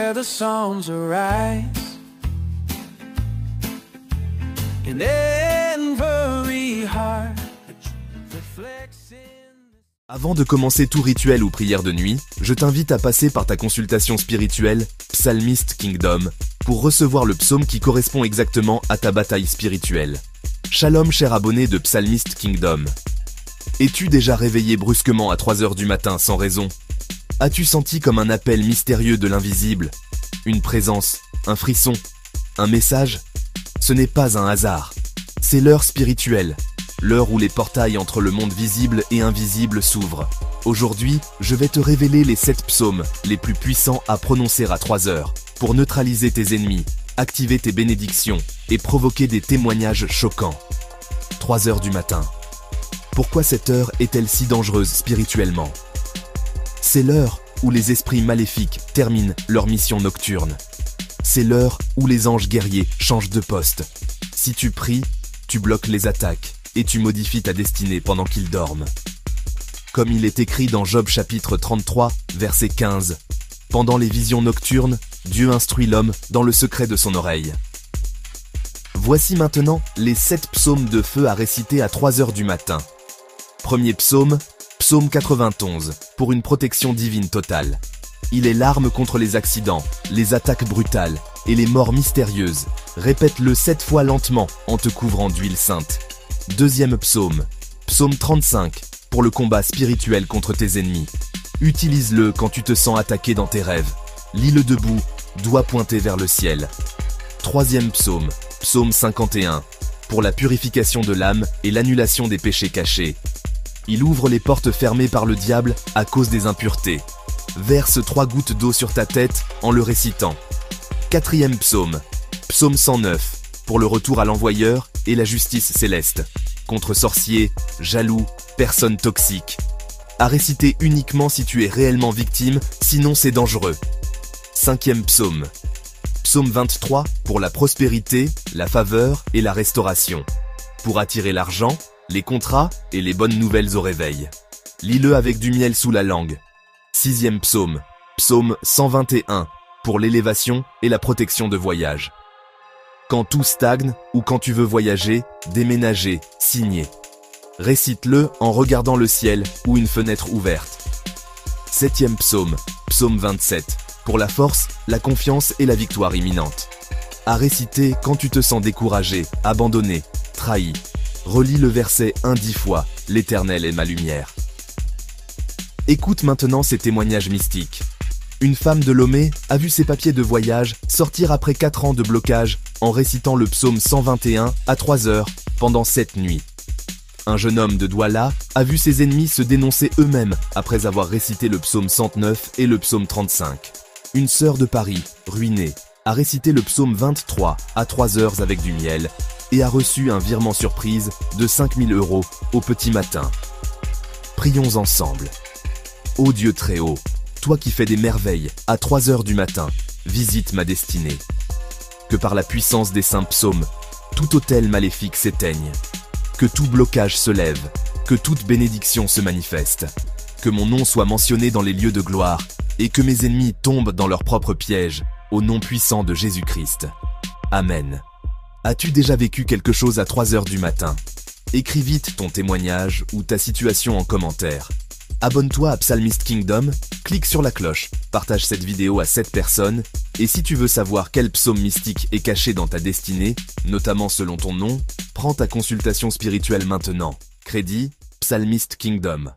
The songs arise in every heart reflects in... Avant de commencer tout rituel ou prière de nuit, je t'invite à passer par ta consultation spirituelle Psalmist Kingdom pour recevoir le psaume qui correspond exactement à ta bataille spirituelle. Shalom cher abonné de Psalmist Kingdom. Es-tu déjà réveillé brusquement à 3h du matin sans raison? As-tu senti comme un appel mystérieux de l'invisible? Une présence, un frisson, un message? Ce n'est pas un hasard. C'est l'heure spirituelle, l'heure où les portails entre le monde visible et invisible s'ouvrent. Aujourd'hui, je vais te révéler les 7 psaumes les plus puissants à prononcer à 3h pour neutraliser tes ennemis, activer tes bénédictions et provoquer des témoignages choquants. 3h du matin. Pourquoi cette heure est-elle si dangereuse spirituellement? C'est l'heure où les esprits maléfiques terminent leur mission nocturne. C'est l'heure où les anges guerriers changent de poste. Si tu pries, tu bloques les attaques et tu modifies ta destinée pendant qu'ils dorment. Comme il est écrit dans Job chapitre 33, verset 15. Pendant les visions nocturnes, Dieu instruit l'homme dans le secret de son oreille. Voici maintenant les 7 psaumes de feu à réciter à 3h du matin. Premier psaume, Psaume 91, pour une protection divine totale. Il est l'arme contre les accidents, les attaques brutales et les morts mystérieuses. Répète-le 7 fois lentement en te couvrant d'huile sainte. Deuxième psaume, Psaume 35, pour le combat spirituel contre tes ennemis. Utilise-le quand tu te sens attaqué dans tes rêves. Lis-le debout, doigt pointé vers le ciel. Troisième psaume, Psaume 51, pour la purification de l'âme et l'annulation des péchés cachés. Il ouvre les portes fermées par le diable à cause des impuretés. Verse 3 gouttes d'eau sur ta tête en le récitant. Quatrième psaume, Psaume 109, pour le retour à l'envoyeur et la justice céleste, contre sorciers, jaloux, personnes toxiques. À réciter uniquement si tu es réellement victime, sinon c'est dangereux. Cinquième psaume, Psaume 23, pour la prospérité, la faveur et la restauration. Pour attirer l'argent, les contrats et les bonnes nouvelles au réveil. Lis-le avec du miel sous la langue. Sixième psaume, Psaume 121, pour l'élévation et la protection de voyage. Quand tout stagne ou quand tu veux voyager, déménager, signer. Récite-le en regardant le ciel ou une fenêtre ouverte. Septième psaume, Psaume 27, pour la force, la confiance et la victoire imminente. À réciter quand tu te sens découragé, abandonné, trahi. Relis le verset 10 fois, l'Éternel est ma lumière. Écoute maintenant ces témoignages mystiques. Une femme de Lomé a vu ses papiers de voyage sortir après 4 ans de blocage en récitant le psaume 121 à 3h pendant 7 nuits. Un jeune homme de Douala a vu ses ennemis se dénoncer eux-mêmes après avoir récité le psaume 109 et le psaume 35. Une sœur de Paris, ruinée, a récité le psaume 23 à 3h avec du miel et a reçu un virement surprise de 5 000 € au petit matin. Prions ensemble. Ô Dieu très haut, toi qui fais des merveilles à 3h du matin, visite ma destinée. Que par la puissance des saints psaumes, tout autel maléfique s'éteigne. Que tout blocage se lève, que toute bénédiction se manifeste. Que mon nom soit mentionné dans les lieux de gloire et que mes ennemis tombent dans leurs propres pièges, au nom puissant de Jésus-Christ. Amen. As-tu déjà vécu quelque chose à 3h du matin? Écris vite ton témoignage ou ta situation en commentaire. Abonne-toi à Psalmist Kingdom, clique sur la cloche, partage cette vidéo à 7 personnes, et si tu veux savoir quel psaume mystique est caché dans ta destinée, notamment selon ton nom, prends ta consultation spirituelle maintenant. Crédit, Psalmist Kingdom.